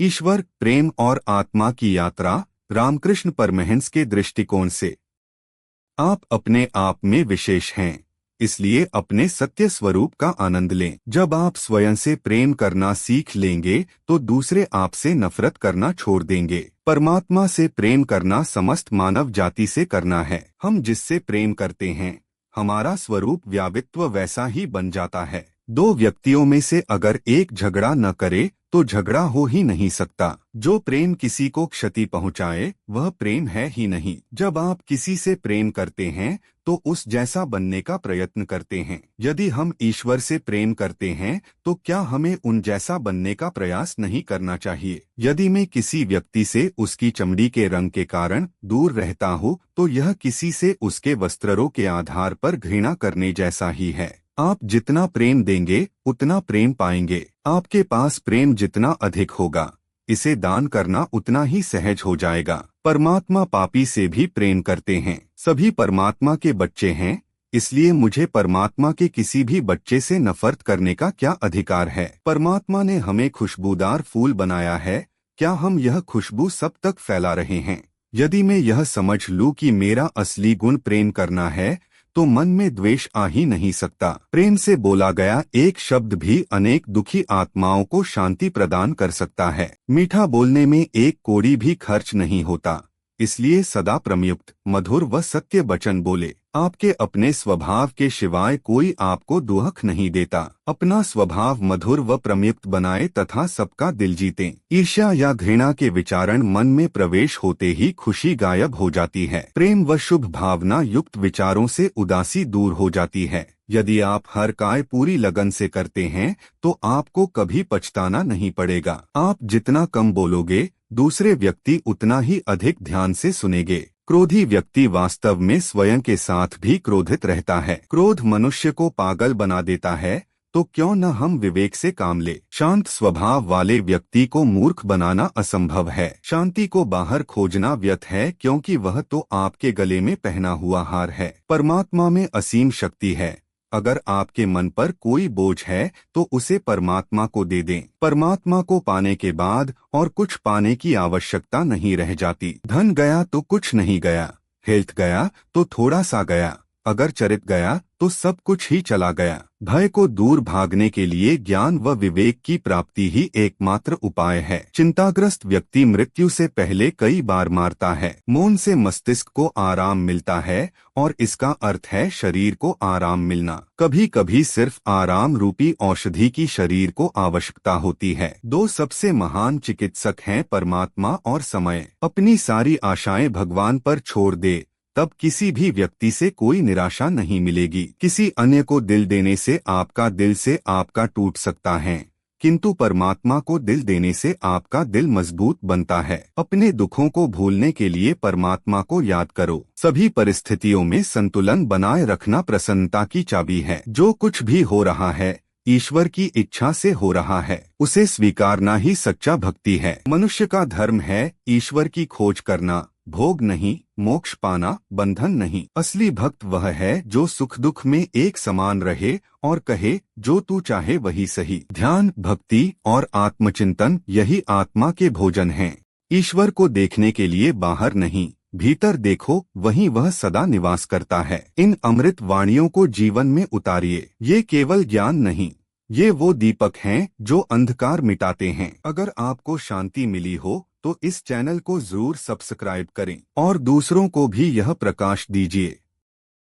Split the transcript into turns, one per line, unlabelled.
ईश्वर, प्रेम और आत्मा की यात्रा। रामकृष्ण परमहंस के दृष्टिकोण से आप अपने आप में विशेष हैं, इसलिए अपने सत्य स्वरूप का आनंद लें। जब आप स्वयं से प्रेम करना सीख लेंगे तो दूसरे आपसे नफरत करना छोड़ देंगे। परमात्मा से प्रेम करना समस्त मानव जाति से करना है। हम जिससे प्रेम करते हैं, हमारा स्वरूप व्यापित्व वैसा ही बन जाता है। दो व्यक्तियों में से अगर एक झगड़ा न करे तो झगड़ा हो ही नहीं सकता। जो प्रेम किसी को क्षति पहुंचाए वह प्रेम है ही नहीं। जब आप किसी से प्रेम करते हैं तो उस जैसा बनने का प्रयत्न करते हैं। यदि हम ईश्वर से प्रेम करते हैं तो क्या हमें उन जैसा बनने का प्रयास नहीं करना चाहिए? यदि मैं किसी व्यक्ति से उसकी चमड़ी के रंग के कारण दूर रहता हूँ तो यह किसी से उसके वस्त्रों के आधार पर घृणा करने जैसा ही है। आप जितना प्रेम देंगे उतना प्रेम पाएंगे। आपके पास प्रेम जितना अधिक होगा, इसे दान करना उतना ही सहज हो जाएगा। परमात्मा पापी से भी प्रेम करते हैं। सभी परमात्मा के बच्चे हैं, इसलिए मुझे परमात्मा के किसी भी बच्चे से नफरत करने का क्या अधिकार है? परमात्मा ने हमें खुशबूदार फूल बनाया है, क्या हम यह खुशबू सब तक फैला रहे हैं? यदि मैं यह समझ लूं कि मेरा असली गुण प्रेम करना है तो मन में द्वेष आ ही नहीं सकता। प्रेम से बोला गया एक शब्द भी अनेक दुखी आत्माओं को शांति प्रदान कर सकता है। मीठा बोलने में एक कौड़ी भी खर्च नहीं होता, इसलिए सदा प्रमयुक्त, मधुर व सत्य वचन बोले। आपके अपने स्वभाव के सिवाय कोई आपको दुख नहीं देता। अपना स्वभाव मधुर व प्रमयुक्त बनाए तथा सबका दिल जीतें। ईर्ष्या या घृणा के विचारण मन में प्रवेश होते ही खुशी गायब हो जाती है। प्रेम व शुभ भावना युक्त विचारों से उदासी दूर हो जाती है। यदि आप हर कार्य पूरी लगन से करते हैं तो आपको कभी पछताना नहीं पड़ेगा। आप जितना कम बोलोगे, दूसरे व्यक्ति उतना ही अधिक ध्यान से सुनेंगे। क्रोधी व्यक्ति वास्तव में स्वयं के साथ भी क्रोधित रहता है। क्रोध मनुष्य को पागल बना देता है, तो क्यों न हम विवेक से काम ले। शांत स्वभाव वाले व्यक्ति को मूर्ख बनाना असंभव है। शांति को बाहर खोजना व्यर्थ है, क्योंकि वह तो आपके गले में पहना हुआ हार है। परमात्मा में असीम शक्ति है। अगर आपके मन पर कोई बोझ है तो उसे परमात्मा को दे दें। परमात्मा को पाने के बाद और कुछ पाने की आवश्यकता नहीं रह जाती। धन गया तो कुछ नहीं गया, हेल्थ गया तो थोड़ा सा गया, अगर चरित्र गया तो सब कुछ ही चला गया। भय को दूर भागने के लिए ज्ञान व विवेक की प्राप्ति ही एकमात्र उपाय है। चिंताग्रस्त व्यक्ति मृत्यु से पहले कई बार मारता है। मौन से मस्तिष्क को आराम मिलता है और इसका अर्थ है शरीर को आराम मिलना। कभी कभी सिर्फ आराम रूपी औषधि की शरीर को आवश्यकता होती है। दो सबसे महान चिकित्सक हैं परमात्मा और समय। अपनी सारी आशाएं भगवान पर छोड़ दे, तब किसी भी व्यक्ति से कोई निराशा नहीं मिलेगी। किसी अन्य को दिल देने से आपका टूट सकता है, किंतु परमात्मा को दिल देने से आपका दिल मजबूत बनता है। अपने दुखों को भूलने के लिए परमात्मा को याद करो। सभी परिस्थितियों में संतुलन बनाए रखना प्रसन्नता की चाबी है। जो कुछ भी हो रहा है ईश्वर की इच्छा से हो रहा है, उसे स्वीकारना ही सच्चा भक्ति है। मनुष्य का धर्म है ईश्वर की खोज करना, भोग नहीं, मोक्ष पाना, बंधन नहीं। असली भक्त वह है जो सुख दुख में एक समान रहे और कहे जो तू चाहे वही सही। ध्यान, भक्ति और आत्मचिंतन यही आत्मा के भोजन हैं। ईश्वर को देखने के लिए बाहर नहीं, भीतर देखो, वहीं वह सदा निवास करता है। इन अमृत वाणियों को जीवन में उतारिए। ये केवल ज्ञान नहीं, ये वो दीपक हैं जो अंधकार मिटाते हैं। अगर आपको शांति मिली हो तो इस चैनल को जरूर सब्सक्राइब करें और दूसरों को भी यह प्रकाश दीजिए।